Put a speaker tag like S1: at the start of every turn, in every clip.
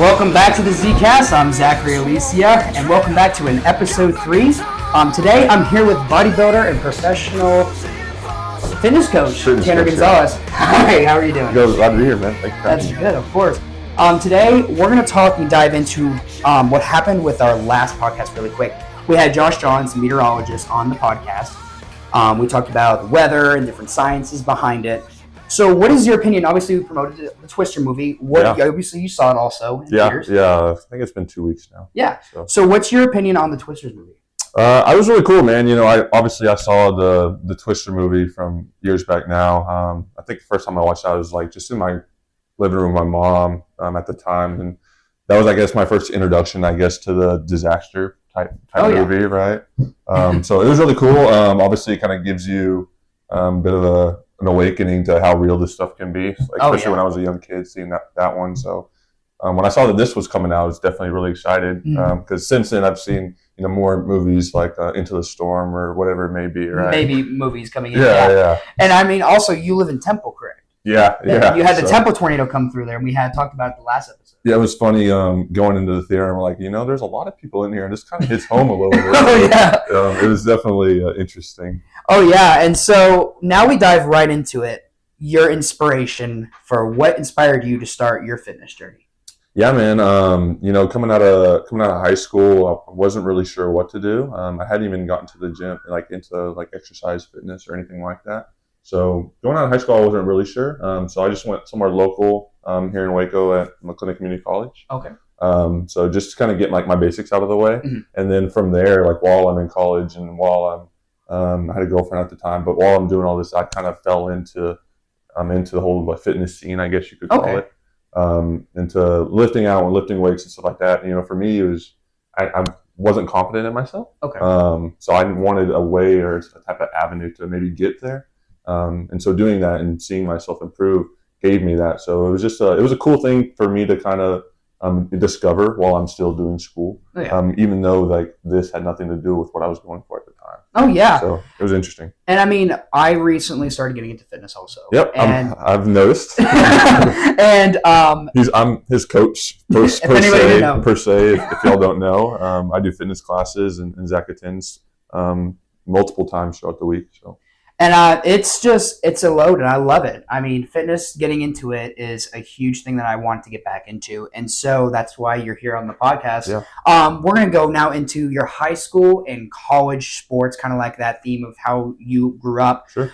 S1: Welcome back to the ZCAST. I'm Zachary Alleccia, and welcome back to an episode 3. Today I'm here with bodybuilder and professional fitness coach, Tanner Gonzales. Hi, how are you doing?
S2: Good, glad to be here, man. Thanks for
S1: That's good, of course. Today we're going to talk and dive into what happened with our last podcast really quick. We had Josh Johns, meteorologist, on the podcast. We talked about weather and different sciences behind it. So what is your opinion? Obviously, we promoted the Twister movie. Obviously, you saw it also in theaters.
S2: Yeah. I think it's been 2 weeks now.
S1: Yeah. So what's your opinion on the Twisters movie?
S2: I was really cool, man. You know, I saw the Twister movie from years back now. I think the first time I watched that I was like just in my living room with my mom at the time, and that was, I guess, my first introduction, I guess, to the disaster type movie, right? So it was really cool. Obviously, it kind of gives you a bit of an awakening to how real this stuff can be, especially when I was a young kid seeing that one. So when I saw that this was coming out, I was definitely really excited because since then I've seen more movies like Into the Storm or whatever it may be, right?
S1: Maybe movies coming in.
S2: Yeah.
S1: And I mean, also you live in Temple, correct?
S2: Yeah.
S1: You had the Temple tornado come through there, and we had talked about it the last episode. Yeah,
S2: it was funny going into the theater. I'm like, there's a lot of people in here, and this kind of hits home a little bit. It was definitely interesting.
S1: Oh, yeah. And so now we dive right into it. Your inspiration for what inspired you to start your fitness journey?
S2: Yeah, man. Coming out of high school, I wasn't really sure what to do. I hadn't even gotten to the gym, into exercise fitness or anything like that. So going out of high school, I wasn't really sure. So I just went somewhere local here in Waco at McClintock Community College.
S1: Okay.
S2: So just to kind of get my basics out of the way, and then from there, while I'm in college and while I had a girlfriend at the time, but while I'm doing all this, I kind of fell into the whole fitness scene, I guess you could call it, into lifting out and lifting weights and stuff like that. For me, it was I wasn't confident in myself.
S1: Okay.
S2: So I wanted a way or a type of avenue to maybe get there. And so doing that and seeing myself improve gave me that. So it was just it was a cool thing for me to kind of discover while I'm still doing school, even though this had nothing to do with what I was going for at the time.
S1: Oh yeah.
S2: So it was interesting.
S1: And I mean, I recently started getting into fitness also.
S2: Yep, and I've noticed.
S1: And
S2: I'm his coach per se. If y'all don't know, I do fitness classes and Zach attends multiple times throughout the week. So.
S1: And it's a load, and I love it. I mean, fitness, getting into it is a huge thing that I want to get back into. And so that's why you're here on the podcast. Yeah. We're going to go now into your high school and college sports, kind of like that theme of how you grew up.
S2: Sure.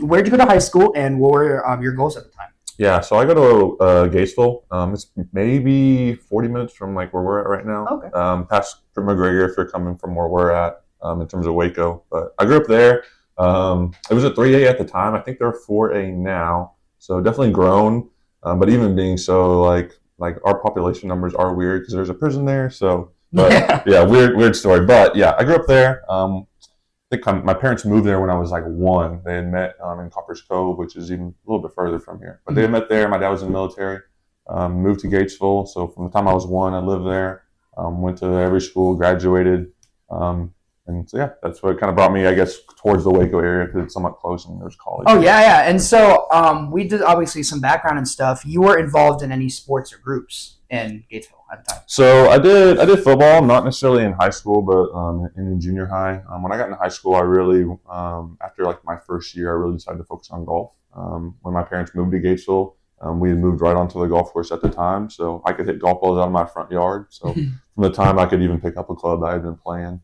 S1: Where'd you go to high school, and what were your goals at the time?
S2: Yeah, so I go to Gatesville. It's maybe 40 minutes from where we're at right now.
S1: Okay.
S2: Past McGregor if you're coming from where we're at in terms of Waco. But I grew up there. It was a 3A at the time. I think they're 4A now, so definitely grown. But even being so, our population numbers are weird because there's a prison there. So, weird story. But yeah, I grew up there. I think my parents moved there when I was 1. They had met in Coppers Cove, which is even a little bit further from here. But they had met there. My dad was in the military. Moved to Gatesville. So from the time I was 1, I lived there. Went to every school, graduated. And so, that's what kind of brought me, I guess, towards the Waco area because it's somewhat close and there's college.
S1: Oh, yeah. And so we did obviously some background and stuff. You were involved in any sports or groups in Gatesville at the time?
S2: So I did football, not necessarily in high school, but in junior high. When I got into high school, I really, after my first year, I really decided to focus on golf. When my parents moved to Gatesville, we had moved right onto the golf course at the time, so I could hit golf balls out of my front yard. So from the time I could even pick up a club I had been playing.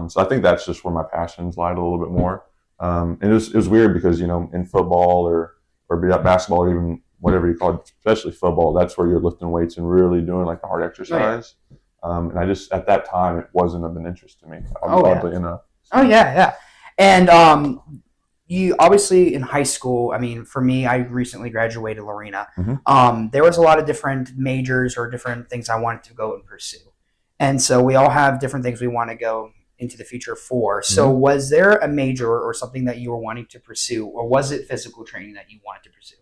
S2: So I think that's just where my passions lied a little bit more. And it was weird because, in football or basketball or even whatever you call it, especially football, that's where you're lifting weights and really doing the hard exercise. Right. And I just, at that time, it wasn't of an interest to me, oddly enough. So.
S1: Oh, yeah. And you obviously in high school, I mean, for me, I recently graduated Lorena. There was a lot of different majors or different things I wanted to go and pursue. And so we all have different things we want to go into the future for. So was there a major or something that you were wanting to pursue, or was it physical training that you wanted to pursue?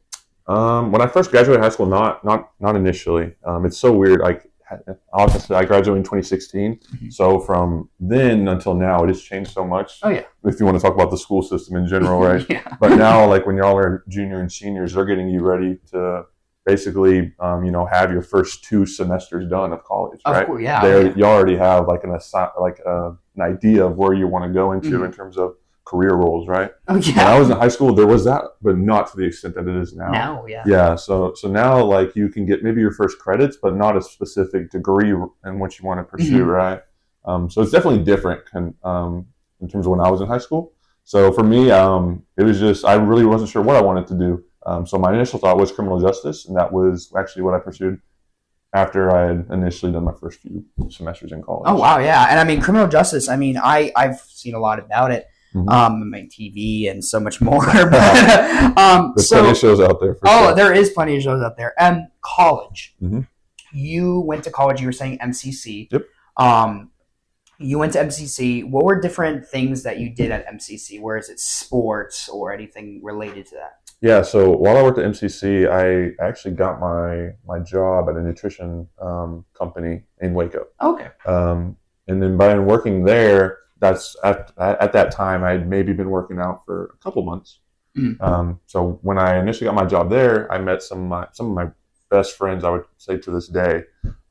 S2: When I first graduated high school, not initially. It's so weird. Obviously, I graduated in 2016. So from then until now, it has changed so much.
S1: Oh, yeah.
S2: If you want to talk about the school system in general, right?
S1: Yeah.
S2: But now, when y'all are junior and seniors, they're getting you ready to basically, have your first 2 semesters done of college, right?
S1: Of course, yeah.
S2: There, you already have like an idea of where you want to go into in terms of career roles, right?
S1: Oh yeah.
S2: When I was in high school, there was that, but not to the extent that it is now.
S1: Now, yeah.
S2: Yeah. So now, like, you can get maybe your first credits, but not a specific degree in what you want to pursue, right? So it's definitely different in terms of when I was in high school. So for me, it was just, I really wasn't sure what I wanted to do. So my initial thought was criminal justice, and that was actually what I pursued after I had initially done my first few semesters in college.
S1: Oh wow, yeah. And I mean, criminal justice, I mean, I've seen a lot about it. On my TV and so much more. There's
S2: plenty of shows out there.
S1: Sure. There is plenty of shows out there. And college. You went to college. You were saying MCC.
S2: Yep.
S1: You went to MCC. What were different things that you did at MCC? Where is it sports or anything related to that?
S2: Yeah. So while I worked at MCC, I actually got my job at a nutrition company in Waco.
S1: Okay.
S2: And then by working there, that's at that time I'd maybe been working out for a couple months. So when I initially got my job there, I met some of my best friends, I would say, to this day,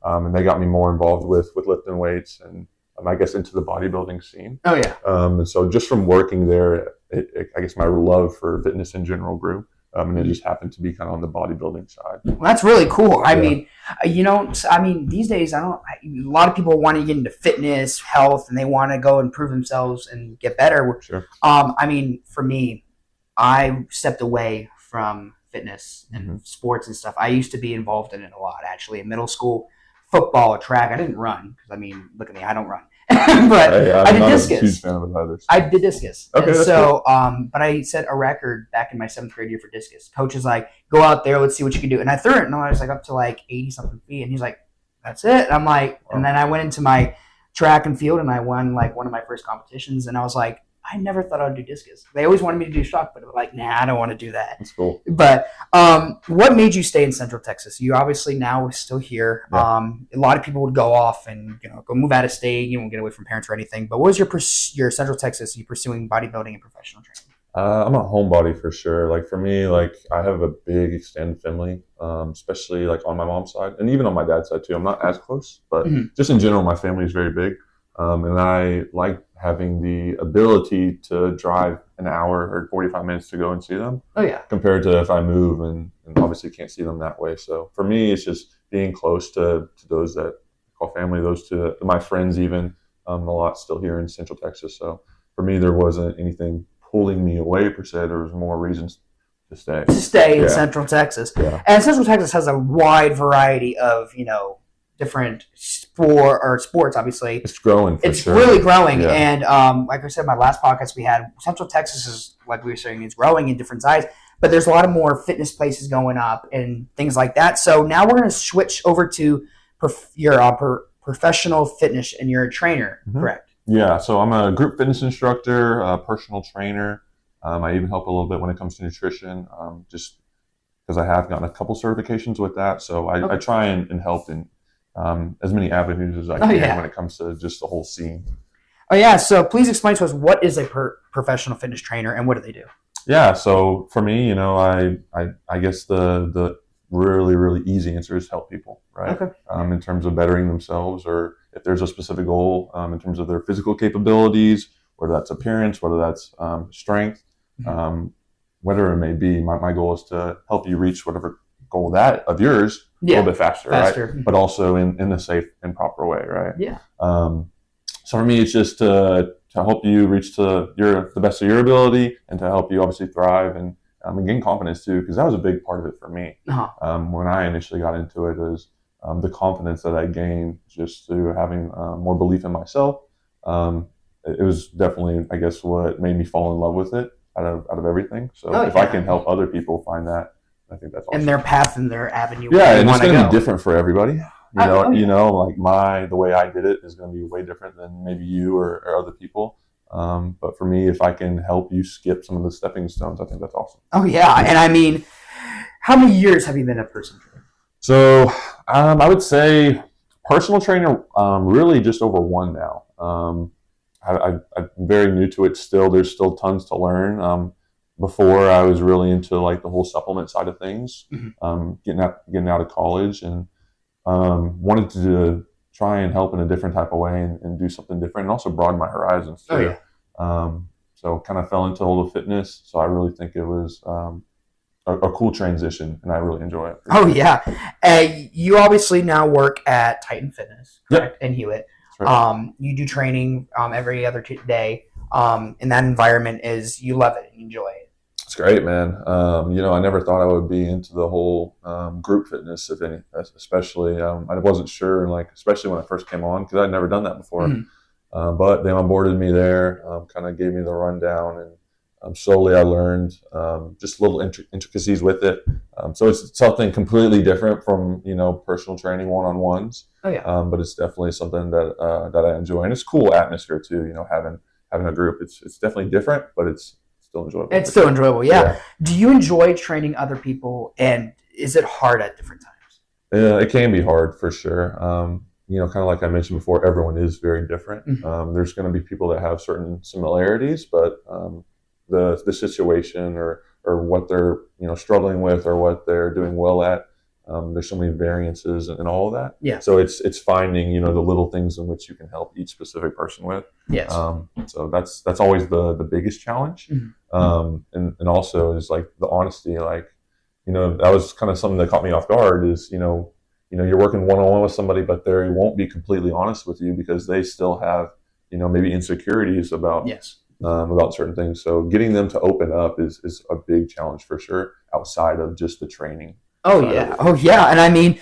S2: and they got me more involved with lifting weights and I guess into the bodybuilding scene.
S1: Oh yeah.
S2: And so just from working there, I guess my love for fitness in general grew. And it just happened to be kind of on the bodybuilding side.
S1: Well, that's really cool. I mean, these days, a lot of people want to get into fitness, health, and they want to go improve themselves and get better.
S2: Sure.
S1: I mean, for me, I stepped away from fitness and sports and stuff. I used to be involved in it a lot, actually. In middle school, football, track. I didn't run because, I mean, look at me, I don't run. But I did discus.
S2: A huge fan of either.
S1: I did discus.
S2: Okay,
S1: and so,
S2: cool.
S1: But I set a record back in my 7th grade year for discus. Coach is like, go out there, let's see what you can do. And I threw it, and I was like up to like 80-something feet. And he's like, that's it. And I'm like, and then I went into my track and field, and I won like one of my first competitions. And I was like, I never thought I'd do discus. They always wanted me to do shock, but I was like, nah, I don't want to do that.
S2: That's cool.
S1: But what made you stay in Central Texas? You obviously now are still here. Yeah. A lot of people would go off and go move out of state. You won't get away from parents or anything. But what was your Central Texas? You pursuing bodybuilding and professional training?
S2: I'm a homebody for sure. Like for me, like I have a big extended family, especially like on my mom's side and even on my dad's side too. I'm not as close, but just in general, my family is very big. And I like having the ability to drive an hour or 45 minutes to go and see them.
S1: Oh, yeah.
S2: Compared to if I move and obviously can't see them that way. So for me, it's just being close to those that I call family, those to my friends even, a lot still here in Central Texas. So for me, there wasn't anything pulling me away per se. There was more reasons to stay.
S1: To stay in Central Texas. Yeah. And Central Texas has a wide variety of, different sports, obviously.
S2: It's growing.
S1: It's really growing. Yeah. And like I said, my last podcast we had, Central Texas is, like we were saying, it's growing in different sides, but there's a lot of more fitness places going up and things like that. So now we're going to switch over to your professional fitness, and you're a trainer, correct?
S2: Yeah. So I'm a group fitness instructor, a personal trainer. I even help a little bit when it comes to nutrition, just because I have gotten a couple certifications with that. So I try and help in as many avenues as I can when it comes to just the whole scene.
S1: Oh yeah, so please explain to us, what is a professional fitness trainer and what do they do?
S2: Yeah, so for me, I guess the really, really easy answer is help people, right? Okay. In terms of bettering themselves, or if there's a specific goal in terms of their physical capabilities, whether that's appearance, whether that's strength, whatever it may be. My goal is to help you reach whatever goal of yours a little bit faster, right? But also in a safe and proper way, right?
S1: Yeah.
S2: So for me, it's just to help you reach the best of your ability, and to help you obviously thrive and gain confidence too, because that was a big part of it for me. When I initially got into it, was the confidence that I gained just through having more belief in myself. It was definitely, I guess, what made me fall in love with it out of everying. So I can help other people find that, I think that's awesome.
S1: And their path and their avenue.
S2: Yeah, and it's going to be different for everybody. Like the way I did it is going to be way different than maybe you or other people. But for me, if I can help you skip some of the stepping stones, I think that's awesome.
S1: Oh yeah, and I mean, how many years have you been a personal trainer?
S2: So I would say personal trainer, really just over 1 now. I'm very new to it still. There's still tons to learn. before I was really into like the whole supplement side of things,
S1: Mm-hmm.
S2: getting out of college, and wanted to try and help in a different type of way and do something different, and also broaden my horizons too.
S1: Oh yeah.
S2: So kind of fell into all the fitness. So I really think it was a cool transition, and I really enjoy it.
S1: Oh yeah. You obviously now work at Titan Fitness, correct? In Hewitt.
S2: Right.
S1: You do training every other day. And that environment is you love it and enjoy it.
S2: It's great, man. I never thought I would be into the whole group fitness, if any, especially. I wasn't sure, like, especially when I first came on, because I'd never done that before.
S1: Mm-hmm.
S2: But they onboarded me there, kind of gave me the rundown, and slowly I learned just little intricacies with it. So it's something completely different from personal training one-on-ones.
S1: Oh yeah.
S2: But it's definitely something that I enjoy, and it's cool atmosphere too. Having a group, it's definitely different, but it's still enjoyable.
S1: It's still enjoyable, yeah. Do you enjoy training other people, and is it hard at different times?
S2: Yeah, it can be hard for sure. Kind of like I mentioned before, everyone is very different.
S1: Mm-hmm.
S2: There's going to be people that have certain similarities, but the situation or what they're struggling with or what they're doing well at, there's so many variances and all of that.
S1: Yeah.
S2: So it's finding the little things in which you can help each specific person with.
S1: Yes.
S2: So that's always the biggest challenge.
S1: Mm-hmm.
S2: And also is like the honesty. Like that was kind of something that caught me off guard. Is you're working one-on-one with somebody, but they won't be completely honest with you because they still have maybe insecurities about about certain things. So getting them to open up is a big challenge for sure, outside of just the training.
S1: Oh yeah. And I mean,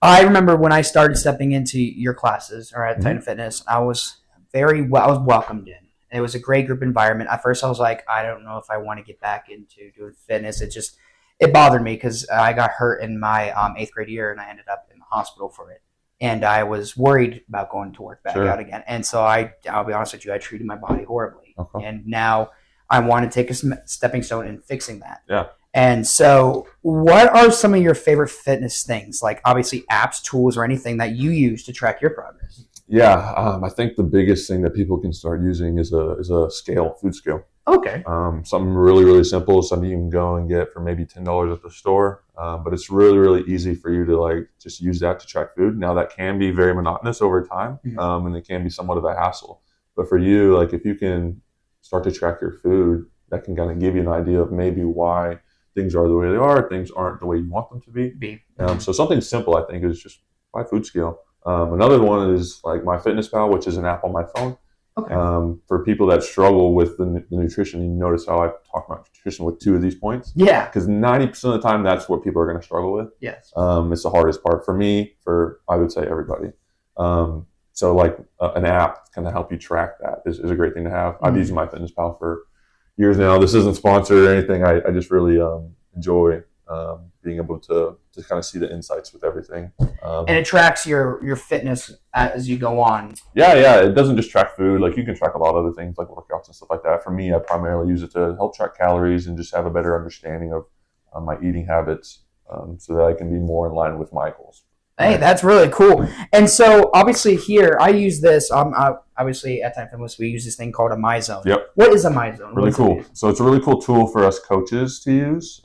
S1: I remember when I started stepping into your classes or at Titan Fitness, I was welcomed in. It was a great group environment. At first I was like, I don't know if I want to get back into doing fitness. It bothered me because I got hurt in my 8th grade year and I ended up in the hospital for it. And I was worried about going to work back out again. And so I'll be honest with you, I treated my body horribly. Okay. And now I want to take a stepping stone in fixing that.
S2: Yeah.
S1: And so what are some of your favorite fitness things, like obviously apps, tools, or anything that you use to track your progress?
S2: Yeah, I think the biggest thing that people can start using is a food scale.
S1: Okay.
S2: Something really, really simple, something you can go and get for maybe $10 at the store. But it's really, really easy for you to like just use that to track food. Now that can be very monotonous over time, and it can be somewhat of a hassle. But for you, like if you can start to track your food, that can kind of give you an idea of maybe why things are the way they are, things aren't the way you want them to be. So something simple, I think, is just buy food scale. Another one is like MyFitnessPal, which is an app on my phone. Okay. For people that struggle with the nutrition, you notice how I talk about nutrition with 2 of these points. Yeah. Because 90% of the time, that's what people are going to struggle with. Yes. It's the hardest part for me, I would say everybody. So like an app can help you track that is a great thing to have. I've used MyFitnessPal for years now. This isn't sponsored or anything. I just really enjoy being able to kind of see the insights with everything.
S1: And it tracks your fitness as you go on.
S2: Yeah. It doesn't just track food. Like you can track a lot of other things like workouts and stuff like that. For me, I primarily use it to help track calories and just have a better understanding of my eating habits so that I can be more in line with my goals.
S1: Hey, that's really cool. And so obviously here, I use this, obviously at Time Fitness, we use this thing called a MyZone. Yep. What is a MyZone?
S2: Really cool. So it's a really cool tool for us coaches to use.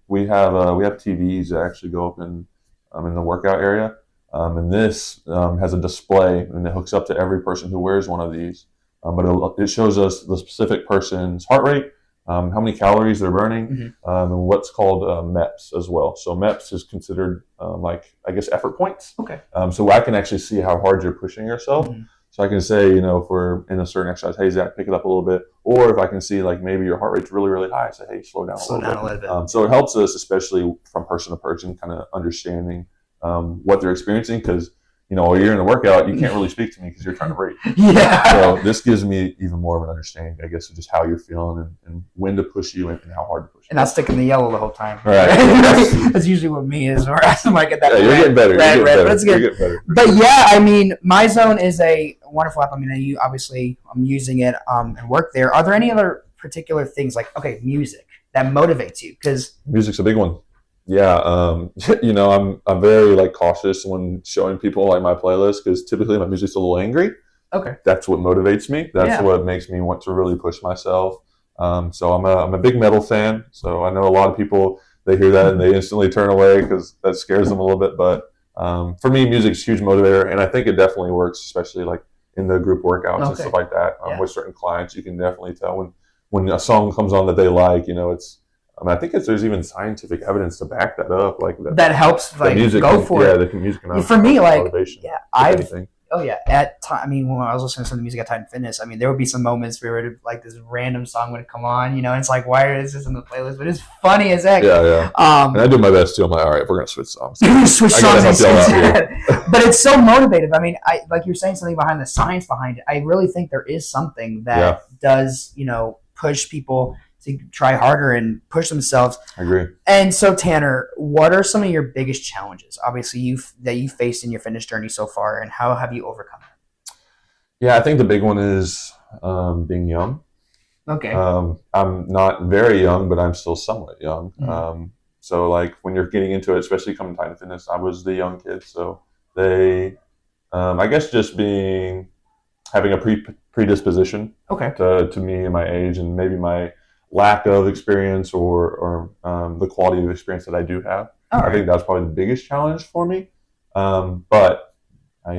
S2: We have TVs that actually go up in the workout area. And this has a display and it hooks up to every person who wears one of these. But it shows us the specific person's heart rate, how many calories they're burning, and what's called MEPS as well. So MEPS is considered effort points. Okay. So I can actually see how hard you're pushing yourself. So I can say, if we're in a certain exercise, hey Zach, pick it up a little bit. Or if I can see like maybe your heart rate's really, really high, I say, hey, slow down a little bit. So it helps us, especially from person to person, kind of understanding what they're experiencing, because while you're in a workout, you can't really speak to me because you're trying to break. Yeah. So this gives me even more of an understanding, I guess, of just how you're feeling and when to push you and how hard to push you.
S1: And not sticking the yellow the whole time.
S2: Right.
S1: That's usually what me is. Or I might get that.
S2: Yeah, you're getting better.
S1: That's good. You're getting better. But yeah, I mean, MyZone is a wonderful app. I mean, I'm using it and work there. Are there any other particular things like, music that motivates you? Because
S2: music's a big one. Yeah, I'm very cautious when showing people my playlist because typically my music's a little angry. Okay, that's what motivates me. That's what makes me want to really push myself. So I'm a big metal fan. So I know a lot of people, they hear that and they instantly turn away because that scares them a little bit. But for me, music's a huge motivator, and I think it definitely works, especially like in the group workouts and stuff like that. With certain clients, you can definitely tell when a song comes on that they like. It's. I think there's even scientific evidence to back that up. Like
S1: that helps. Like
S2: music
S1: go for it.
S2: Yeah, the music can
S1: for me, like
S2: motivation.
S1: When I was listening to some of the music at Titan Fitness, I mean, there would be some moments where like this random song would come on, and it's like, why is this in the playlist? But it's funny as heck.
S2: Yeah. And I do my best too. I'm like, all right, we're gonna switch songs.
S1: Switch songs. But it's so motivative. I mean, like you're saying something behind the science behind it. I really think there is something that does, push people to try harder and push themselves.
S2: I agree.
S1: And so, Tanner, what are some of your biggest challenges, obviously, that you faced in your fitness journey so far, and how have you overcome it?
S2: Yeah, I think the big one is being young.
S1: Okay.
S2: I'm not very young, but I'm still somewhat young. Mm-hmm. So, like, when you're getting into it, especially coming to Titan Fitness, I was the young kid. So I guess just having a predisposition to me and my age and maybe my lack of experience or the quality of experience that I do have. I think that's probably the biggest challenge for me. But I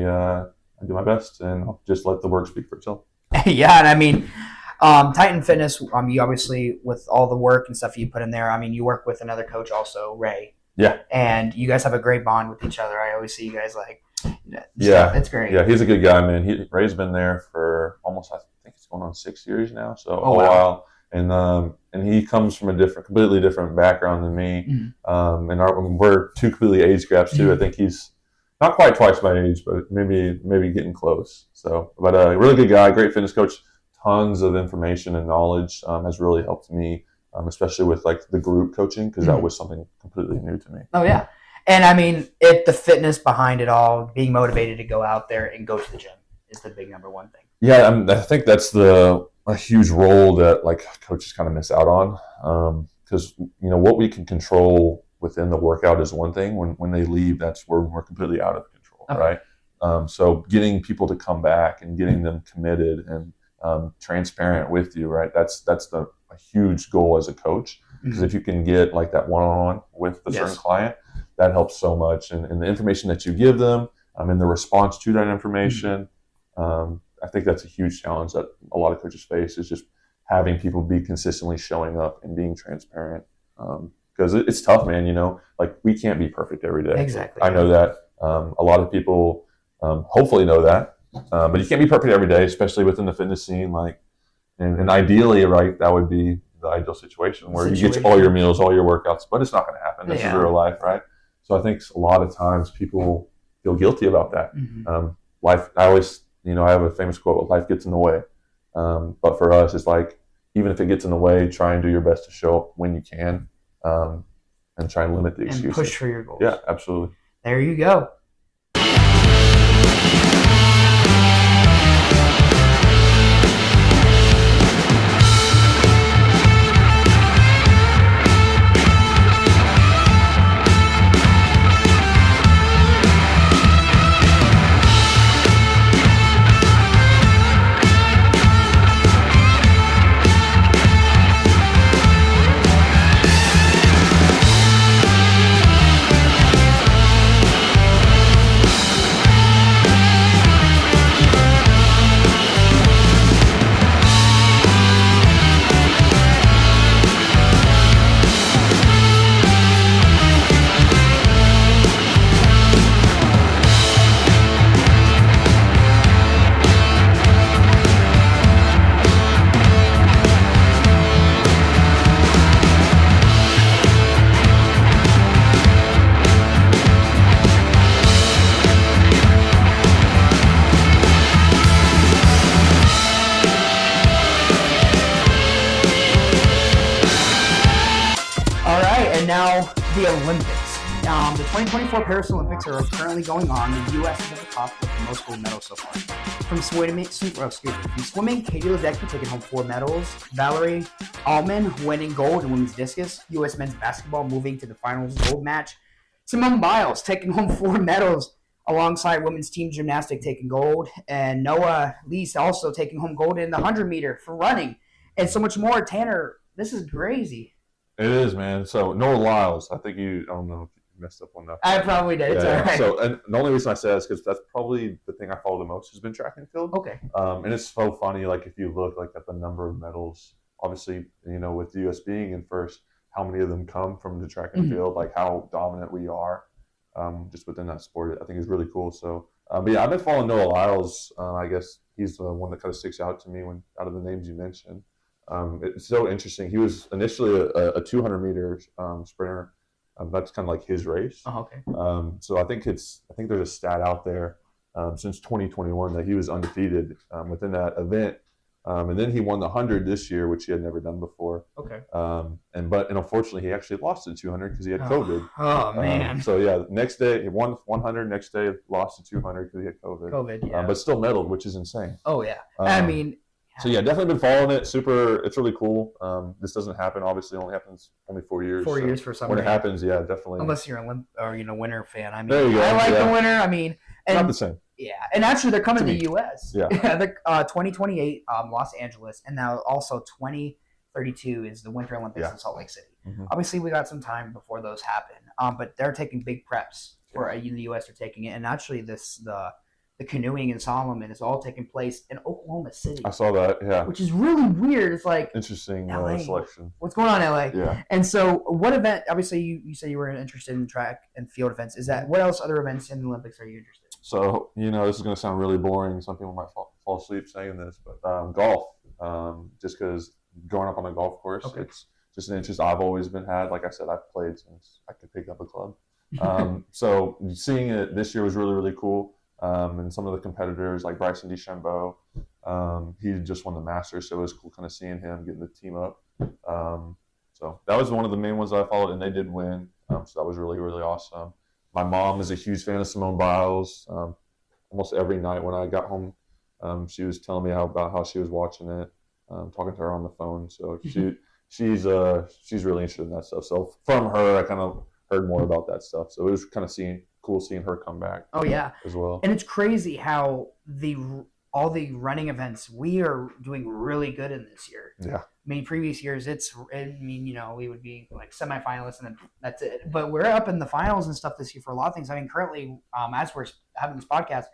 S2: do my best and I'll just let the work speak for itself.
S1: Yeah, and I mean, Titan Fitness, you obviously, with all the work and stuff you put in there, I mean, you work with another coach also, Ray.
S2: Yeah.
S1: And you guys have a great bond with each other. I always see you guys it's great.
S2: Yeah, he's a good guy, man. Ray's been there for almost, I think it's going on 6 years now, so a while. And he comes from a completely different background than me. Mm-hmm. And we're two completely age gaps too. Mm-hmm. I think he's not quite twice my age, but maybe getting close. So, but a really good guy, great fitness coach, tons of information and knowledge. Has really helped me, especially with like the group coaching, because that was something completely new to me.
S1: Oh yeah, and I mean, the fitness behind it all, being motivated to go out there and go to the gym is the big number one thing. Yeah,
S2: I think that's a huge role that like coaches kind of miss out on, because what we can control within the workout is one thing. When they leave, that's where we're completely out of control, right? So getting people to come back and getting them committed and transparent with you, right? That's a huge goal as a coach, because if you can get like that one-on-one with the certain client, that helps so much. And the information that you give them, and the response to that information. I think that's a huge challenge that a lot of coaches face, is just having people be consistently showing up and being transparent. Because it's tough, man, like we can't be perfect every day.
S1: Exactly.
S2: I know that. A lot of people hopefully know that. But you can't be perfect every day, especially within the fitness scene. Like, and ideally, right, that would be the ideal situation where you get all your meals, all your workouts, but it's not going to happen. This is real life, right? So I think a lot of times people feel guilty about that. Mm-hmm. Life, I always, I have a famous quote: "Life gets in the way." But for us, it's like, even if it gets in the way, try and do your best to show up when you can, and try and limit the excuses.
S1: And push for your goals.
S2: Yeah, absolutely.
S1: There you go. Now, the Olympics. The 2024 Paris Olympics are currently going on. The U.S. is at the top with the most gold medals so far. From swimming, Katie Ledecky taking home 4 medals. Valerie Allman winning gold in women's discus. U.S. men's basketball moving to the finals gold match. Simone Biles taking home 4 medals alongside women's team gymnastics taking gold. And Noah Lees also taking home gold in the 100 meter for running. and so much more. Tanner, this is crazy.
S2: It is, man. So Noah Lyles, I don't know if you messed up on that.
S1: I probably did. It's all right.
S2: So, and the only reason I say that is because that's probably the thing I follow the most has been track and field.
S1: Okay.
S2: And it's so funny, like if you look like at the number of medals, obviously, with the U.S. being in first, how many of them come from the track and field, like how dominant we are just within that sport. I think is really cool. So, but yeah, I've been following Noah Lyles. I guess he's the one that kind of sticks out to me out of the names you mentioned. It's so interesting. He was initially a 200 meter sprinter. That's kind of like his race.
S1: Oh, okay.
S2: So I think there's a stat out there since 2021 that he was undefeated within that event. And then he won the 100 this year, which he had never done before.
S1: Okay.
S2: And unfortunately, he actually lost the 200 because he had COVID.
S1: Oh man.
S2: So yeah, next day he won 100. Next day lost the 200 because he had COVID.
S1: COVID, yeah.
S2: But still medaled, which is insane.
S1: Oh yeah. I mean.
S2: So yeah, definitely been following it. It's really cool. This doesn't happen. Obviously, it only happens only 4 years.
S1: 4 years for some.
S2: When it happens, yeah, definitely.
S1: Unless you're a winter fan. I mean,
S2: there you go.
S1: I like the winter. I mean, and,
S2: not the same.
S1: Yeah, and actually they're coming to the U.S.
S2: Yeah.
S1: The 2028 Los Angeles, and now also 2032 is the Winter Olympics in Salt Lake City.
S2: Mm-hmm.
S1: Obviously, we got some time before those happen, but they're taking big preps for in the U.S. They're taking it, and actually the canoeing in Solomon is all taking place in Oklahoma City.
S2: I saw that, yeah.
S1: Which is really weird. It's like
S2: interesting selection.
S1: What's going on, LA?
S2: Yeah.
S1: And so, what event? Obviously, you said you were interested in track and field events. What else? Other events in the Olympics are you interested in?
S2: So this is going to sound really boring. Some people might fall asleep saying this, but golf. Just because growing up on a golf course, it's just an interest I've always had. Like I said, I've played since I could pick up a club. So seeing it this year was really, really cool. And some of the competitors like Bryson DeChambeau, he just won the Masters, so it was cool kind of seeing him getting the team up. So that was one of the main ones that I followed, and they did win. So that was really, really awesome. My mom is a huge fan of Simone Biles. Almost every night when I got home, she was telling me about how she was watching it, talking to her on the phone. So she's really interested in that stuff. So from her, I kind of heard more about that stuff. So it was kind of cool seeing her come back.
S1: Oh yeah,
S2: as well.
S1: And it's crazy how all the running events we are doing really good in this year.
S2: Yeah.
S1: I mean, previous years we would be like semifinalists and then that's it. But we're up in the finals and stuff this year for a lot of things. I mean, currently, as we're having this podcast,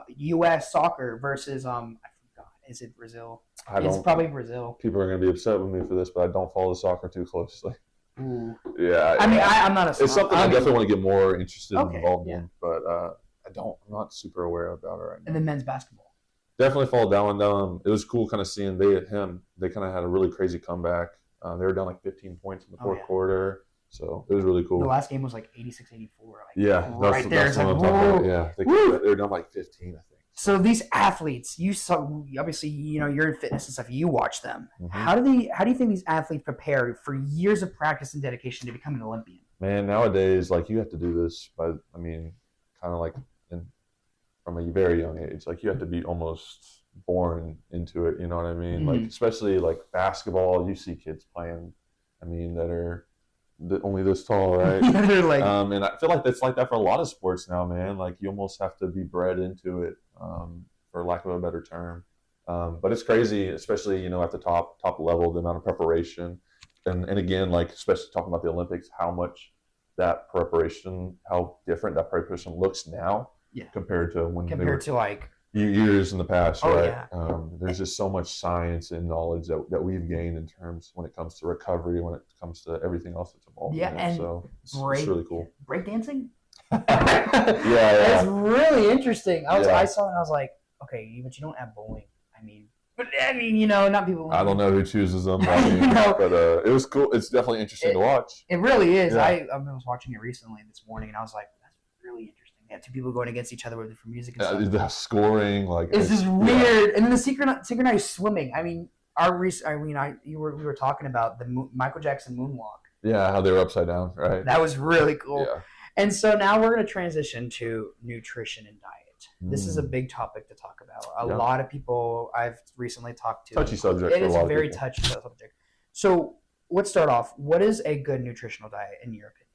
S1: U.S. soccer versus I forgot, is it Brazil? It's probably Brazil.
S2: People are going to be upset with me for this, but I don't follow the soccer too closely.
S1: Ooh.
S2: Yeah.
S1: I mean, I'm not a.
S2: It's something I definitely want to get more interested and involved in, but I'm not super aware about it right now.
S1: And then men's basketball.
S2: Definitely followed that one down. It was cool kind of seeing they kind of had a really crazy comeback. They were down like 15 points in the fourth quarter, so it was really cool.
S1: The last game was like 86-84.
S2: Yeah,
S1: right there.
S2: That's what I'm talking about. Yeah, they were down like 15, I think.
S1: So these athletes, you saw, obviously, you're in fitness and stuff. You watch them.
S2: Mm-hmm.
S1: How do you think these athletes prepare for years of practice and dedication to become an Olympian?
S2: Man, nowadays, like you have to do this kind of like from a very young age. Like you have to be almost born into it. You know what I mean? Mm-hmm. Like especially like basketball, you see kids playing. I mean, that are only this tall, right?
S1: They're like,
S2: and I feel like that's like that for a lot of sports now, man. Like you almost have to be bred into it, for lack of a better term. But it's crazy, especially at the top level, the amount of preparation, and again, like especially talking about the Olympics, how much that preparation, how different that preparation looks now, compared to
S1: like
S2: years in the past, right?
S1: Yeah.
S2: There's just so much science and knowledge that we've gained in terms when it comes to recovery, when it comes to everything else that's involved.
S1: Yeah,
S2: in it.
S1: and
S2: so it's really cool.
S1: Breakdancing?
S2: yeah.
S1: It's really interesting. I saw it and I was like, okay, but you don't have bowling. I mean, not people.
S2: I don't know who chooses them, but it was cool. It's definitely interesting to watch.
S1: It really is. Yeah. I was watching it recently this morning, and I was like, that's really interesting. They have two people going against each other with different music and stuff.
S2: The scoring,
S1: it's just weird. And then the synchronized swimming. I mean, we were talking about the Michael Jackson moonwalk.
S2: Yeah, how they were upside down, right?
S1: That was really cool.
S2: Yeah.
S1: And so now we're going to transition to nutrition and diet. This is a big topic to talk about. A lot of people I've recently talked to.
S2: Touchy subject.
S1: It is a very touchy subject. So let's start off. What is a good nutritional diet in your opinion?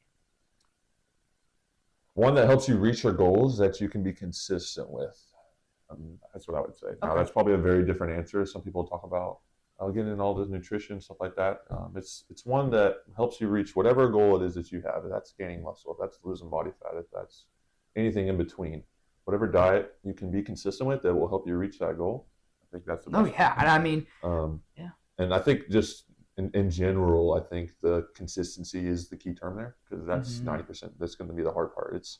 S2: One that helps you reach your goals that you can be consistent with. That's what I would say. Now, that's probably a very different answer. Some people talk about getting in all the nutrition, stuff like that. It's one that helps you reach whatever goal it is that you have. If that's gaining muscle, if that's losing body fat, if that's anything in between. Whatever diet you can be consistent with that will help you reach that goal. I think that's the best.
S1: Oh yeah, and I mean,
S2: yeah. And I think just in general, I think the consistency is the key term there, because that's 90%. That's going to be the hard part. It's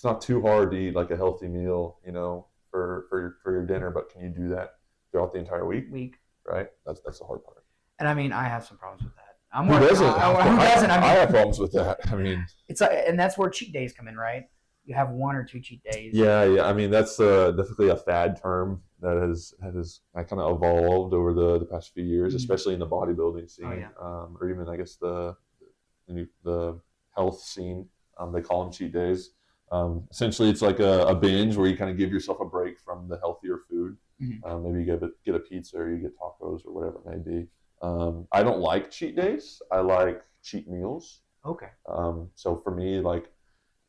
S2: not too hard to eat like a healthy meal, for your dinner, but can you do that throughout the entire week? Right? That's the hard part.
S1: And I mean, I have some problems with that.
S2: Who doesn't?
S1: Who doesn't?
S2: I have problems with that. I mean,
S1: it's and that's where cheat days come in, right? You have 1 or 2 cheat days.
S2: Yeah. I mean, that's definitely a fad term that has kind of evolved over the past few years, especially in the bodybuilding scene, or even I guess the health scene. They call them cheat days. Essentially, it's like a binge where you kind of give yourself a break from the healthier food. Maybe you get a pizza or you get tacos or whatever it may be. I don't like cheat days. I like cheat meals.
S1: Okay.
S2: So for me, like,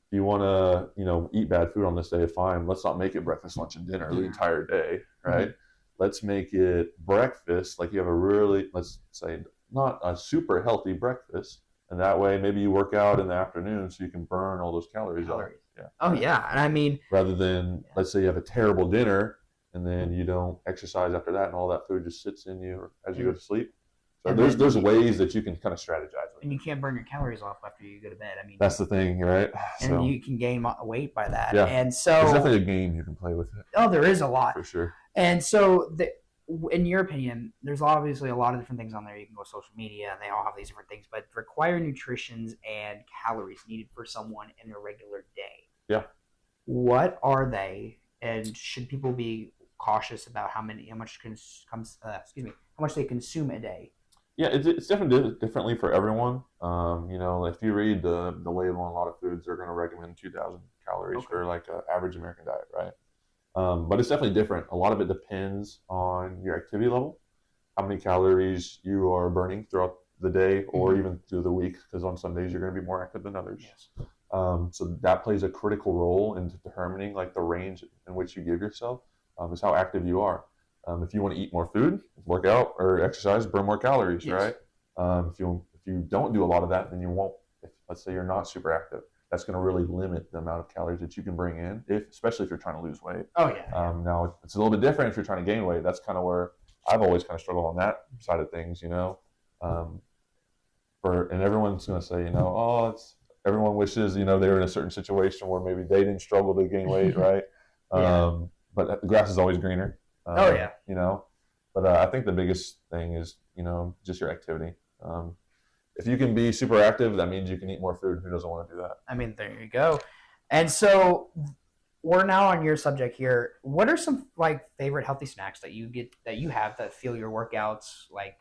S2: if you want to, eat bad food on this day, fine. Let's not make it breakfast, lunch, and dinner the entire day, right? Let's make it breakfast. Like, you have a really, let's say, not a super healthy breakfast, and that way maybe you work out in the afternoon so you can burn all those calories off. Yeah.
S1: Oh yeah, and I mean,
S2: rather than let's say you have a terrible dinner and then you don't exercise after that, and all that food just sits in you as you go to sleep. So there's ways that you can kind of strategize with.
S1: And you can't burn your calories off after you go to bed. I mean,
S2: that's the thing, right?
S1: And you can gain weight by that.
S2: Yeah.
S1: And so
S2: there's definitely a game you can play with it.
S1: Oh, there is a lot.
S2: For sure.
S1: And so in your opinion, there's obviously a lot of different things on there. You can go social media, and they all have these different things, but require nutritions and calories needed for someone in a regular day.
S2: Yeah.
S1: What are they, and should people be cautious about how much they consume a day?
S2: Yeah, it's definitely differently for everyone. If you read the label on a lot of foods, they're going to recommend 2,000 calories for like an average American diet, right? But it's definitely different. A lot of it depends on your activity level, how many calories you are burning throughout the day or even through the week, because on some days you're going to be more active than others.
S1: Yes.
S2: So that plays a critical role in determining like the range in which you give yourself, is how active you are. If you want to eat more food, work out or exercise, burn more calories, right? If you don't do a lot of that, then you won't. Let's say you're not super active, that's going to really limit the amount of calories that you can bring in, especially if you're trying to lose weight.
S1: Oh yeah.
S2: Now it's a little bit different if you're trying to gain weight. That's kind of where I've always kind of struggled on that side of things, and everyone's going to say, everyone wishes, they were in a certain situation where maybe they didn't struggle to gain weight, right? But the grass is always greener. But I think the biggest thing is, just your activity. If you can be super active, that means you can eat more food. Who doesn't want to do that?
S1: I mean, there you go. And so we're now on your subject here. What are some favorite healthy snacks that you have that feel your workouts, like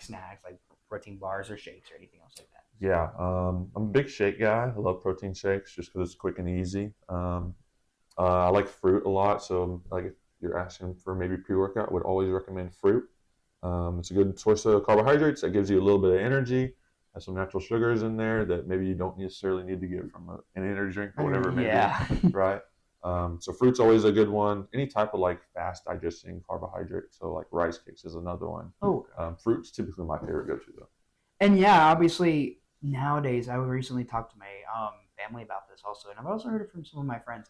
S1: snacks, like protein bars or shakes or anything else like that?
S2: Yeah, I'm a big shake guy. I love protein shakes just because it's quick and easy. I like fruit a lot, so if you're asking for maybe pre-workout, I would always recommend fruit. It's a good source of carbohydrates that gives you a little bit of energy. Has some natural sugars in there that maybe you don't necessarily need to get from an energy drink or whatever it may be, right? So fruit's always a good one. Any type of fast digesting carbohydrate, so like rice cakes is another one. Fruit's typically my favorite go-to though.
S1: And yeah, obviously nowadays, I recently talked to my family about this also, and I've also heard it from some of my friends.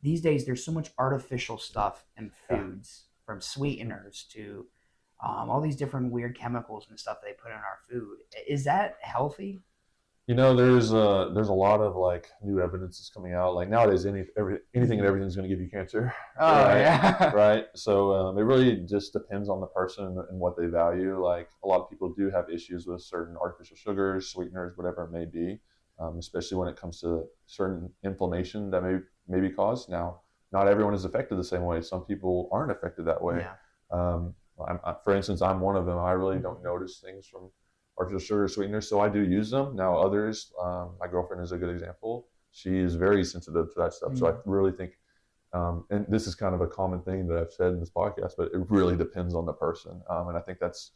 S1: These days, there's so much artificial stuff in foods, from sweeteners to all these different weird chemicals and stuff they put in our food. Is that healthy?
S2: There's a lot of new evidence that's coming out. Like nowadays, anything and everything's going to give you cancer.
S1: Oh
S2: right?
S1: Yeah.
S2: Right. So it really just depends on the person and what they value. Like a lot of people do have issues with certain artificial sugars, sweeteners, whatever it may be, especially when it comes to certain inflammation that may be caused. Now, not everyone is affected the same way. Some people aren't affected that way.
S1: Yeah.
S2: For instance, I'm one of them. I really don't notice things from artificial sugar sweeteners, so I do use them. Now others, my girlfriend is a good example. She is very sensitive to that stuff. So I really think, and this is kind of a common thing that I've said in this podcast, but it really depends on the person. And I think that's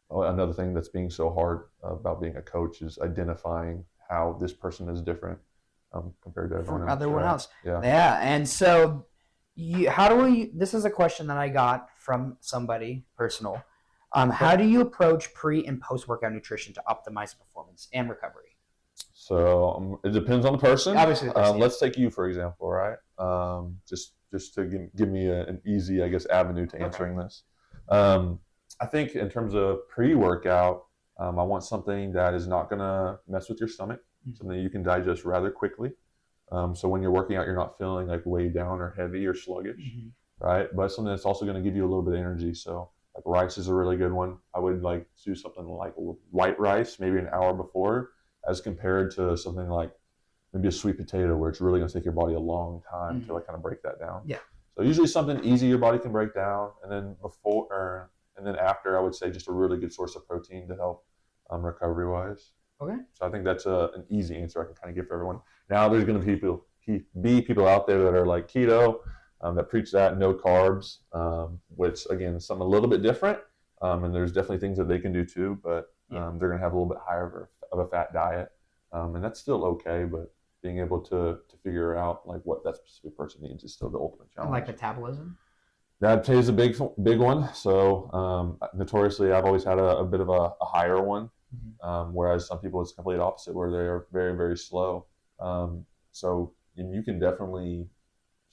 S2: another thing that's being so hard about being a coach is identifying how this person is different compared to everyone else.
S1: Yeah. And so this is a question that I got from somebody personal. How do you approach pre and post workout nutrition to optimize performance and recovery?
S2: So it depends on the person.
S1: Obviously, the person,
S2: let's take you for example, right? Just to give me an easy, I guess, avenue to answering this. I think in terms of pre-workout, I want something that is not going to mess with your stomach, something you can digest rather quickly. So when you're working out, you're not feeling like weighed down or heavy or sluggish, right? But something that's also going to give you a little bit of energy. So like rice is a really good one. I would like do something like white rice, maybe an hour before, as compared to something like maybe a sweet potato, where it's really going to take your body a long time to like kind of break that down.
S1: Yeah.
S2: So usually something easy your body can break down, and then and then after, I would say just a really good source of protein to help recovery wise.
S1: Okay.
S2: So I think that's an easy answer I can kind of give for everyone. Now there's going to be people out there that are like keto, that preach that no carbs, which again is something a little bit different. And there's definitely things that they can do too, but they're going to have a little bit higher of a fat diet, and that's still okay. But being able to figure out like what that specific person needs is still the ultimate challenge.
S1: Like metabolism.
S2: That plays a big one. So notoriously, I've always had a bit of a higher one, whereas some people it's complete opposite, where they are very, very slow. So you can definitely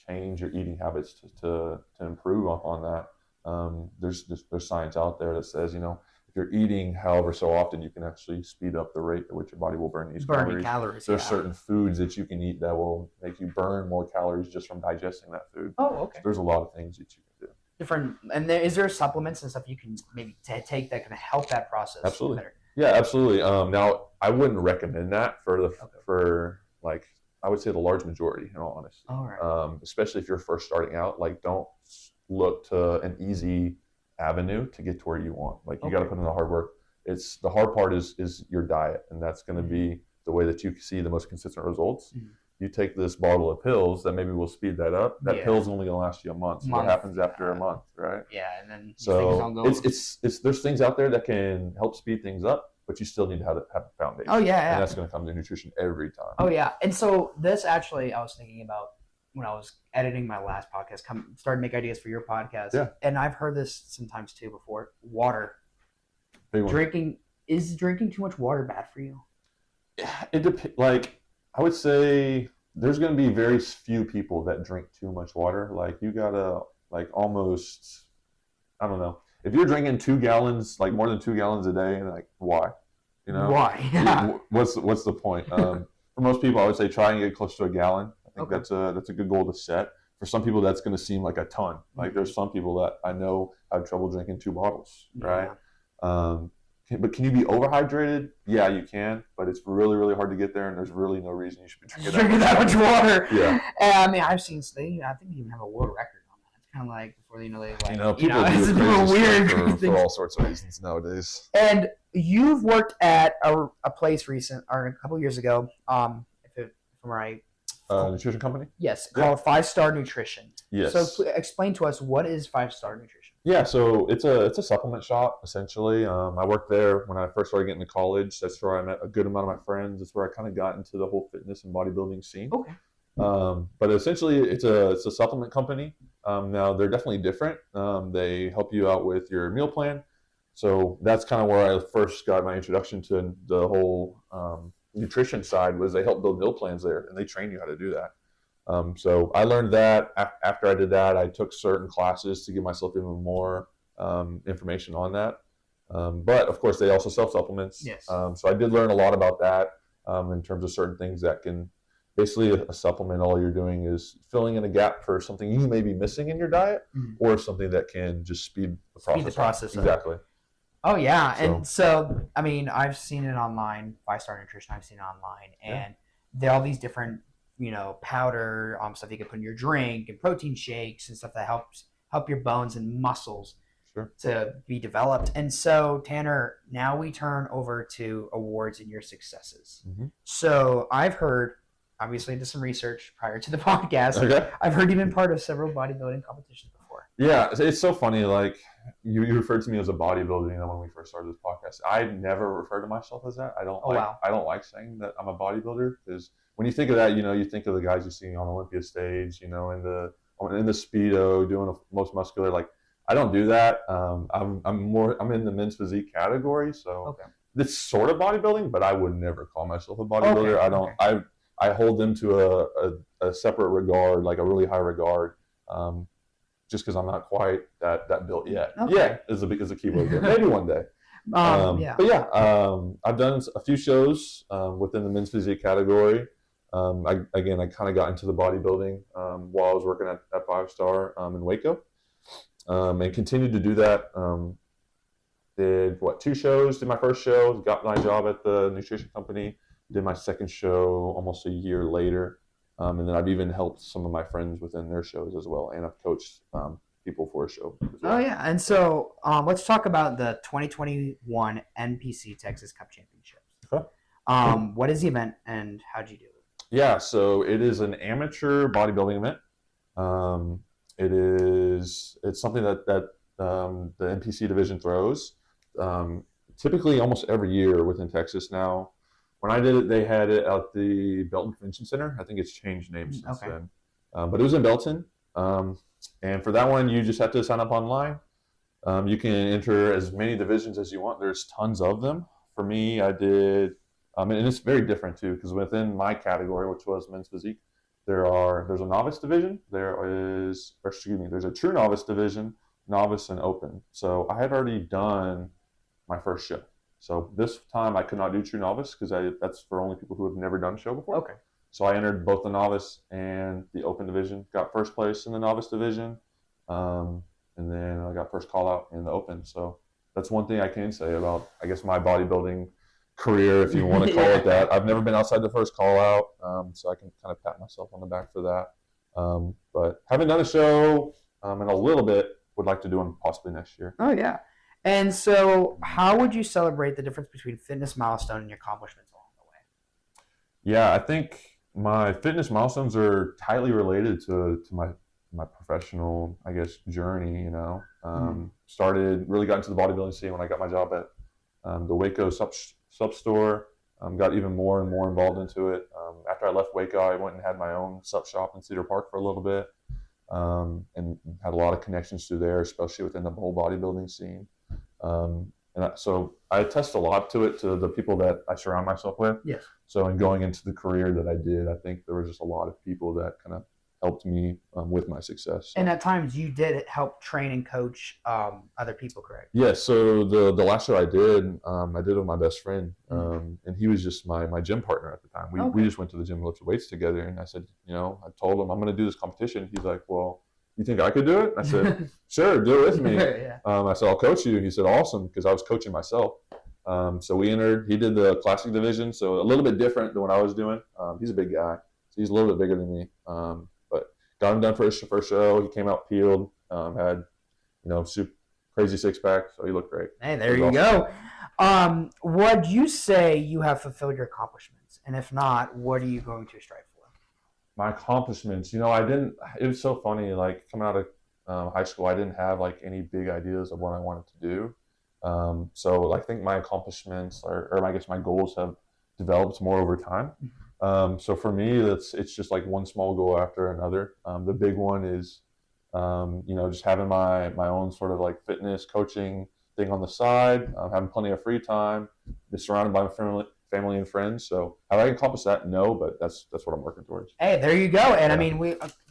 S2: change your eating habits to improve on that. There's science out there that says, if you're eating however so often, you can actually speed up the rate at which your body will burn these calories. There's certain foods that you can eat that will make you burn more calories just from digesting that food.
S1: Oh, okay.
S2: So there's a lot of things that you can do.
S1: Is there supplements and stuff you can maybe take that can help that process?
S2: Absolutely.
S1: Better?
S2: Yeah, absolutely. Now, I wouldn't recommend that for I would say the large majority, in all honesty.
S1: All right.
S2: Especially if you're first starting out, like don't look to an easy avenue to get to where you want. Like you got to put in the hard work. The hard part is your diet, and that's going to be the way that you see the most consistent results. You take this bottle of pills that maybe will speed that up. That pill's only going to last you a month. So what happens after a month, right?
S1: Yeah, and then
S2: so there's things out there that can help speed things up, but you still need to have a foundation.
S1: Oh yeah.
S2: And that's going to come to nutrition every time.
S1: Oh yeah, and so this actually I was thinking about when I was editing my last podcast, started to make ideas for your podcast.
S2: Yeah.
S1: And I've heard this sometimes too before. Water.
S2: Big one.
S1: Is drinking too much water bad for you?
S2: It depends. Like I would say, there's going to be very few people that drink too much water. Like you gotta almost, I don't know. If you're drinking 2 gallons, like more than 2 gallons a day, like why?
S1: Why? Yeah.
S2: What's the point? For most people, I would say try and get close to a gallon. I think that's a good goal to set. For some people, that's going to seem like a ton. Like there's some people that I know have trouble drinking 2 bottles, right? But can you be overhydrated? Yeah, you can, but it's really, really hard to get there, and there's really no reason you should be drinking
S1: that much water.
S2: Yeah.
S1: And, I mean, I've seen I think they even have a world record on that. It's kind of like before they people
S2: it's
S1: weird
S2: for all sorts of reasons nowadays.
S1: And you've worked at a place a couple years ago, if I'm right.
S2: Nutrition company?
S1: Yes, called 5 Star Nutrition.
S2: Yes.
S1: So explain to us, what is 5 Star Nutrition?
S2: Yeah, so it's a supplement shop, essentially. I worked there when I first started getting to college. That's where I met a good amount of my friends. That's where I kind of got into the whole fitness and bodybuilding scene.
S1: Okay.
S2: But essentially, it's a supplement company. Now, they're definitely different. They help you out with your meal plan. So that's kind of where I first got my introduction to the whole nutrition side, was they help build meal plans there, and they train you how to do that. So I learned that. After I did that, I took certain classes to give myself even more information on that. But of course, they also sell supplements.
S1: Yes.
S2: So I did learn a lot about that in terms of certain things that can basically a supplement. All you're doing is filling in a gap for something you may be missing in your diet, or something that can just speed the process. Exactly.
S1: Oh yeah, and so I mean, I've seen it online. 5 Star Nutrition, I've seen it online, and there are all these different, powder stuff you can put in your drink, and protein shakes and stuff that help your bones and muscles to be developed. And so, Tanner, now we turn over to awards and your successes. So I've heard, obviously, I did some research prior to the podcast.
S2: Okay.
S1: I've heard you've been part of several bodybuilding competitions before.
S2: Yeah, it's so funny. Like you referred to me as a bodybuilder, when we first started this podcast. I never refer to myself as that. I don't like saying that I'm a bodybuilder, because when you think of that, you think of the guys you see on Olympia stage, in the Speedo doing the most muscular. Like I don't do that. I'm in the men's physique category, so
S1: Okay.
S2: it's sort of bodybuilding, but I would never call myself a bodybuilder.
S1: Okay,
S2: I don't. I hold them to a separate regard, like a really high regard, just because I'm not quite that built yet.
S1: Okay.
S2: Yeah, is a key word there. Maybe one day.
S1: Yeah.
S2: But yeah, I've done a few shows within the men's physique category. I kind of got into the bodybuilding while I was working at 5 Star in Waco, and continued to do that. Did 2 shows? Did my first show, got my job at the nutrition company. Did my second show almost a year later, and then I've even helped some of my friends within their shows as well, and I've coached people for a show as well.
S1: Oh yeah, and so let's talk about the 2021 NPC Texas Cup Championships.
S2: Okay.
S1: What is the event and how did you do it?
S2: Yeah, so it is an amateur bodybuilding event. It's something that the NPC division throws. Typically, almost every year within Texas now. When I did it, they had it at the Belton Convention Center. I think it's changed names since then, but it was in Belton. And for that one, you just have to sign up online. You can enter as many divisions as you want. There's tons of them. For me, I did, and it's very different too, because within my category, which was men's physique, there's a novice division. There's a true novice division, novice and open. So I had already done my first show. So this time I could not do true novice because that's for only people who have never done a show before.
S1: Okay.
S2: So I entered both the novice and the open division. Got first place in the novice division, and then I got first call out in the open. So that's one thing I can say about, I guess, my bodybuilding career, if you want to call it that. I've never been outside the first call out, so I can kind of pat myself on the back for that. But haven't done a show in a little bit. Would like to do them possibly next year.
S1: Oh yeah. And so, how would you celebrate the difference between fitness milestone and your accomplishments along the way?
S2: Yeah, I think my fitness milestones are tightly related to my professional, I guess, journey. Really got into the bodybuilding scene when I got my job at the Waco sub store. Got even more and more involved into it. After I left Waco, I went and had my own sub shop in Cedar Park for a little bit, and had a lot of connections through there, especially within the whole bodybuilding scene. So I attest a lot to it, to the people that I surround myself with.
S1: Yes.
S2: So in going into the career that I did, I think there was just a lot of people that kind of helped me with my success. So.
S1: And at times you did help train and coach other people, correct?
S2: Yes. So the last show I did with my best friend, and he was just my gym partner at the time. We just went to the gym and lifted weights together, and I said, I told him I'm going to do this competition. He's like, well, you think I could do it? I said, sure, do it with me.
S1: Yeah.
S2: I said, I'll coach you. He said, awesome, because I was coaching myself. So we entered. He did the classic division, so a little bit different than what I was doing. He's a big guy, so he's a little bit bigger than me. But got him done for his first show. He came out peeled, had super crazy six pack, so he looked great.
S1: Hey, there you go. Would you say you have fulfilled your accomplishments? And if not, what are you going to strive for?
S2: My accomplishments, I didn't. It was so funny. Like coming out of high school, I didn't have like any big ideas of what I wanted to do. So I think my accomplishments, or I guess my goals, have developed more over time. So for me, it's just like one small goal after another. The big one is, just having my own sort of like fitness coaching thing on the side, having plenty of free time, be surrounded by my family and friends. So have I accomplished that? No, but that's what I'm working towards.
S1: Hey, there you go. And I mean,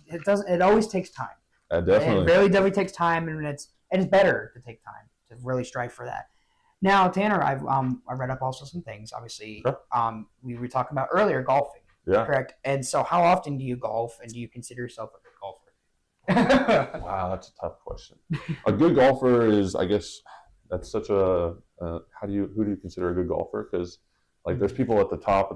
S1: it always takes time.
S2: Definitely.
S1: It really definitely takes time, and it's better to take time to really strive for that. Now, Tanner, I read up also some things. Obviously, we were talking about earlier golfing.
S2: Yeah.
S1: Correct. And so, how often do you golf, and do you consider yourself a good golfer?
S2: Wow, that's a tough question. A good golfer is, I guess, that's such a who do you consider a good golfer? Because like there's people at the top,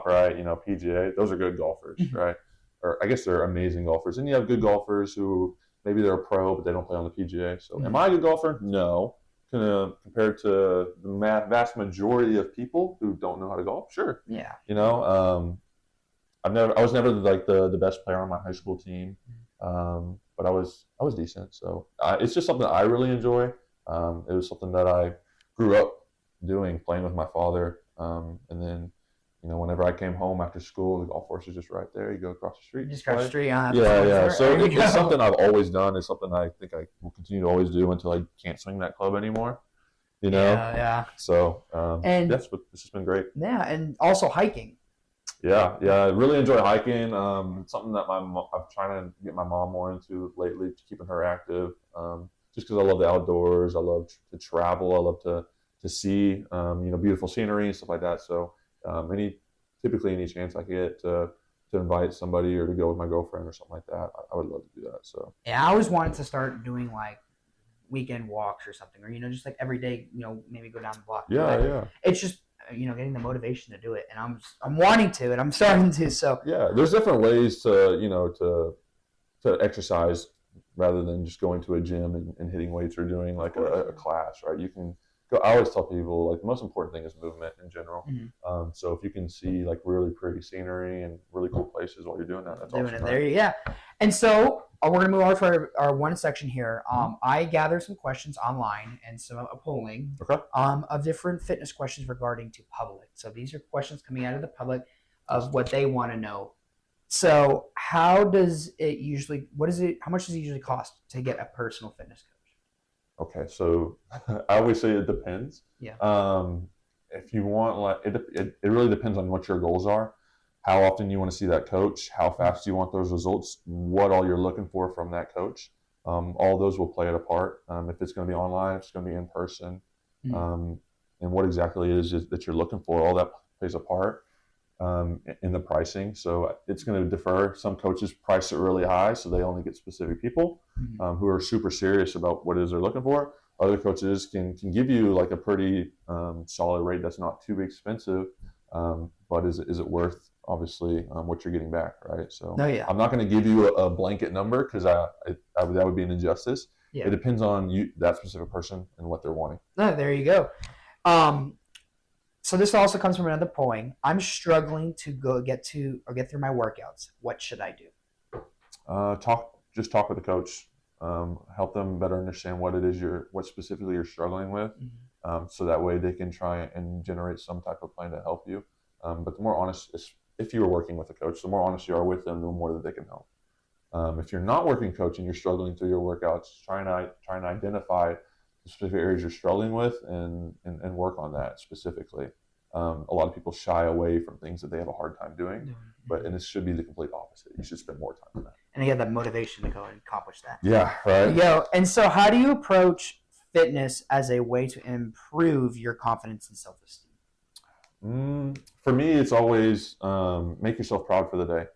S2: right? PGA, those are good golfers, right? Or I guess they're amazing golfers. And you have good golfers who maybe they're a pro, but they don't play on the PGA. So am I a good golfer? No. Compared to the vast majority of people who don't know how to golf, sure.
S1: Yeah.
S2: I was never like the best player on my high school team, but I was decent. So it's just something I really enjoy. It was something that I grew up doing, playing with my father, and then whenever I came home after school, the golf course is just right there. You go across the street.
S1: Just across the street.
S2: Yeah. So it's something I've always done. It's something I think I will continue to always do until I can't swing that club anymore.
S1: Yeah.
S2: So,
S1: and
S2: this has been great.
S1: Yeah, and also hiking.
S2: Yeah. I really enjoy hiking. It's something that I'm trying to get my mom more into lately, keeping her active. Just because I love the outdoors, I love to travel, I love to see beautiful scenery and stuff like that. So typically any chance I get to invite somebody or to go with my girlfriend or something like that, I would love to do that. So
S1: yeah, I always wanted to start doing like weekend walks or something, or just like every day, maybe go down the block.
S2: Yeah.
S1: It's just getting the motivation to do it, and I'm wanting to, and I'm starting to. So
S2: yeah, there's different ways to to exercise rather than just going to a gym and hitting weights or doing like a class, right? You can go. I always tell people like the most important thing is movement in general.
S1: Mm-hmm.
S2: So if you can see like really pretty scenery and really cool places while you're doing that, that's
S1: doing
S2: awesome.
S1: It there, yeah. And so we're gonna move on to our one section here. I gather some questions online and some polling of different fitness questions regarding to public. So these are questions coming out of the public of what they want to know. So how does it usually? How much does it usually cost to get a personal fitness coach?
S2: Okay, so I always say it depends.
S1: Yeah.
S2: If you want, like, it really depends on what your goals are, how often you want to see that coach, how fast you want those results, what all you're looking for from that coach. All those will play it apart. If it's going to be online, if it's going to be in person, and what exactly it is that you're looking for, all that plays a part in the pricing. So it's going to differ. Some coaches price it really high, so they only get specific people who are super serious about what it is they're looking for. Other coaches can give you like a pretty solid rate that's not too expensive, but is it worth obviously what you're getting back, right? So I'm not going to give you a blanket number because that would be an injustice. It depends on that specific person and what they're wanting.
S1: No, there you go. So this also comes from another polling. I'm struggling to get through my workouts. What should I do?
S2: Just talk with the coach. Help them better understand what it is what specifically you're struggling with, so that way they can try and generate some type of plan to help you. But the more honest, if you are working with a coach, the more honest you are with them, the more that they can help. If you're not working coach and you're struggling through your workouts, trying to identify the specific areas you're struggling with and work on that specifically. A lot of people shy away from things that they have a hard time doing, and this should be the complete opposite. You should spend more time on that.
S1: And you have that motivation to go and accomplish that.
S2: Yeah, right.
S1: And so how do you approach fitness as a way to improve your confidence and self-esteem?
S2: For me, it's always make yourself proud for the day.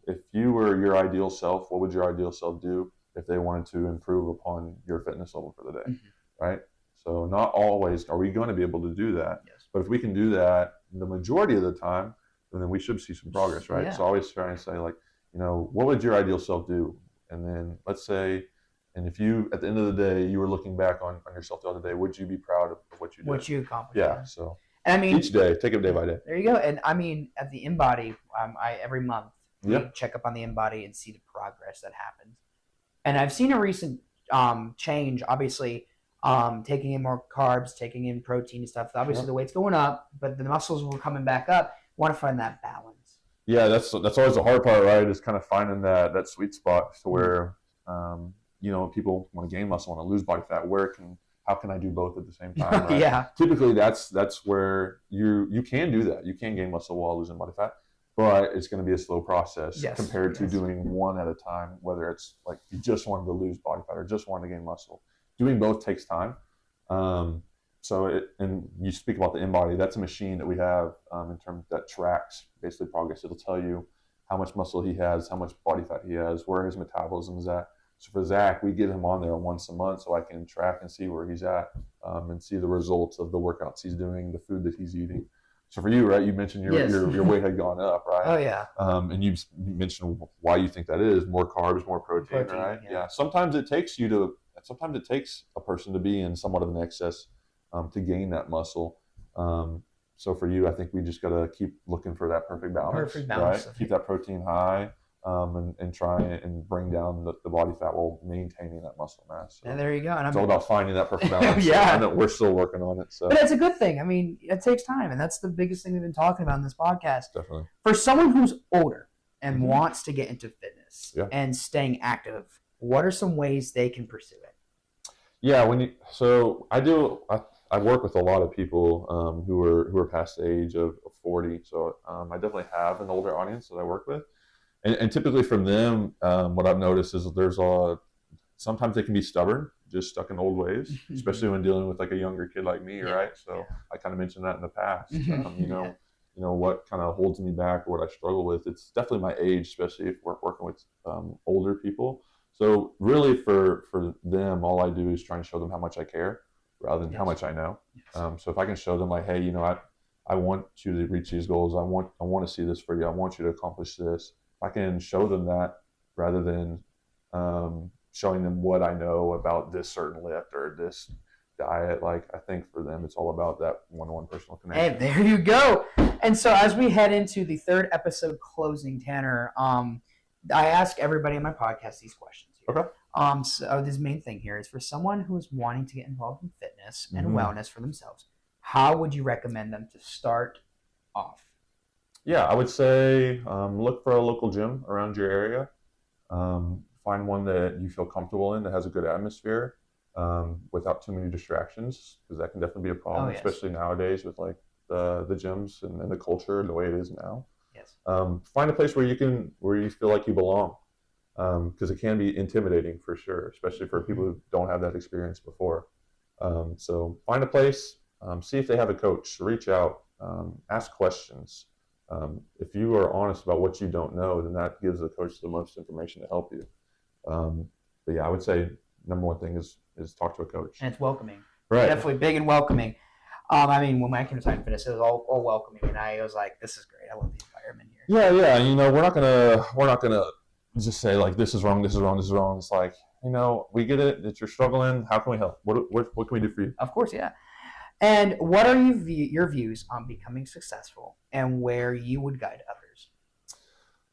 S2: If you were your ideal self, what would your ideal self do if they wanted to improve upon your fitness level for the day, right? So not always are we going to be able to do that.
S1: Yes.
S2: But if we can do that the majority of the time, then we should see some progress, right?
S1: Yeah.
S2: So I always try and say, like, what would your ideal self do? And then let's say, and if you, at the end of the day, you were looking back on yourself the other day, would you be proud of what you did?
S1: What you accomplished.
S2: Yeah, so
S1: and
S2: each day, take it day by day.
S1: There you go. And at the InBody, every month, we check up on the InBody and see the progress that happens. And I've seen a recent change, obviously, taking in more carbs, taking in protein and stuff. Obviously, the weight's going up, but the muscles were coming back up. Want to find that balance.
S2: Yeah, that's always the hard part, right? Is kind of finding that sweet spot to where people want to gain muscle, want to lose body fat. How can I do both at the same time? Right?
S1: Yeah.
S2: Typically, that's where you can do that. You can gain muscle while losing body fat, but it's going to be a slow process compared to doing one at a time. Whether it's like you just wanted to lose body fat or just wanted to gain muscle, doing both takes time. And you speak about the InBody, that's a machine that we have in terms that tracks basically progress. It'll tell you how much muscle he has, how much body fat he has, where his metabolism is at. So for Zach, we get him on there once a month so I can track and see where he's at and see the results of the workouts he's doing, the food that he's eating. So for you, right, you mentioned your weight had gone up, right?
S1: Oh, yeah.
S2: And you mentioned why you think that is, more carbs, more protein, right? Yeah. Sometimes it takes a person to be in somewhat of an excess to gain that muscle. So for you, I think we just got to keep looking for that perfect balance.
S1: Perfect balance.
S2: Right? Keep that protein high, and try and bring down the body fat while maintaining that muscle mass. So
S1: and there you go. And
S2: it's all about finding that perfect balance.
S1: Yeah.
S2: I know we're still working on it. So.
S1: But it's a good thing. I mean, it takes time, and that's the biggest thing we've been talking about in this podcast.
S2: Definitely.
S1: For someone who's older and wants to get into fitness and staying active, what are some ways they can pursue it?
S2: Yeah, I work with a lot of people who are past the age of 40. So I definitely have an older audience that I work with. And typically from them, what I've noticed is sometimes they can be stubborn, just stuck in old ways, especially when dealing with like a younger kid like me, right? So I kind of mentioned that in the past. You know what kind of holds me back or what I struggle with. It's definitely my age, especially if we're working with older people. So really for them, all I do is try and show them how much I care rather than how much I know. So if I can show them like, hey, I want you to reach these goals. I want to see this for you. I want you to accomplish this. If I can show them that rather than showing them what I know about this certain lift or this diet, like I think for them it's all about that one-on-one personal connection.
S1: Hey, there you go. And so as we head into the third episode closing, Tanner, I ask everybody on my podcast these questions here.
S2: Okay.
S1: So this main thing here is for someone who is wanting to get involved in fitness and wellness for themselves, how would you recommend them to start off?
S2: Yeah, I would say look for a local gym around your area. Find one that you feel comfortable in that has a good atmosphere without too many distractions, because that can definitely be a problem, especially nowadays with like the gyms and the culture the way it is now.
S1: Yes.
S2: Find a place where you feel like you belong, because it can be intimidating for sure, especially for people who don't have that experience before. So find a place, see if they have a coach, reach out, ask questions. If you are honest about what you don't know, then that gives the coach the most information to help you. But yeah, I would say number one thing is talk to a coach.
S1: And it's welcoming.
S2: Right.
S1: Definitely big and welcoming. I mean, when I came to Titan Fitness, it was all welcoming, and I was like, "This is great. I love the environment here."
S2: Yeah. And, we're not gonna just say like this is wrong. It's like, we get it that you're struggling. How can we help? What can we do for you?
S1: Of course, yeah. And what are your views on becoming successful, and where you would guide others?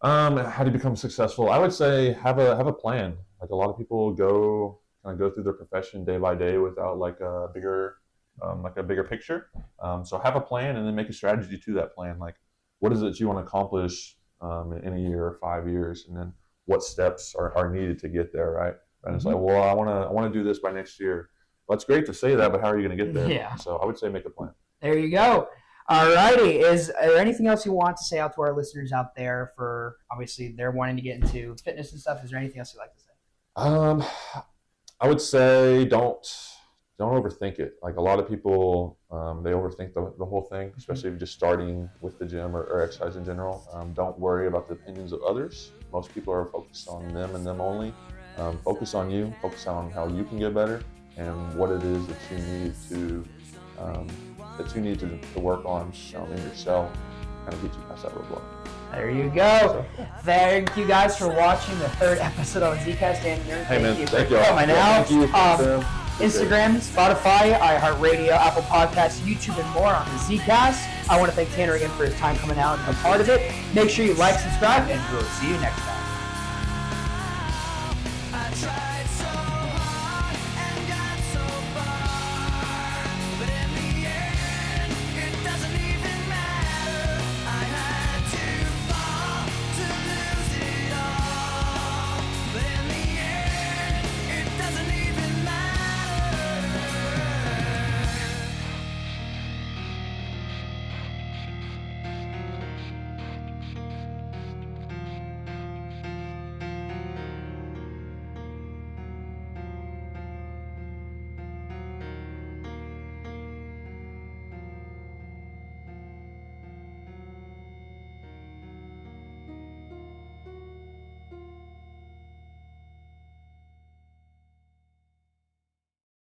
S2: How to become successful? I would say have a plan. Like a lot of people go through their profession day by day without like a bigger picture. So have a plan and then make a strategy to that plan. Like what is it you want to accomplish in a year or 5 years, and then what steps are needed to get there, right? And it's like, well, I want to do this by next year. Well, it's great to say that, but how are you going to get there?
S1: Yeah.
S2: So I would say make a plan.
S1: There you go. Alrighty. Is there anything else you want to say out to our listeners out there? For obviously they're wanting to get into fitness and stuff. Is there anything else you'd like to say?
S2: I would say don't overthink it. Like a lot of people, they overthink the whole thing, especially if you're just starting with the gym or exercise in general. Don't worry about the opinions of others. Most people are focused on them and them only. Focus on you. Focus on how you can get better and what it is that you need to work on in yourself, kind of get you past that roadblock.
S1: There you go. Thank you guys for watching the third episode of ZCAST. And thank you for coming out. Instagram, Spotify, iHeartRadio, Apple Podcasts, YouTube, and more on the ZCAST. I want to thank Tanner again for his time coming out and being a part of it. Make sure you like, subscribe, and we'll see you next time.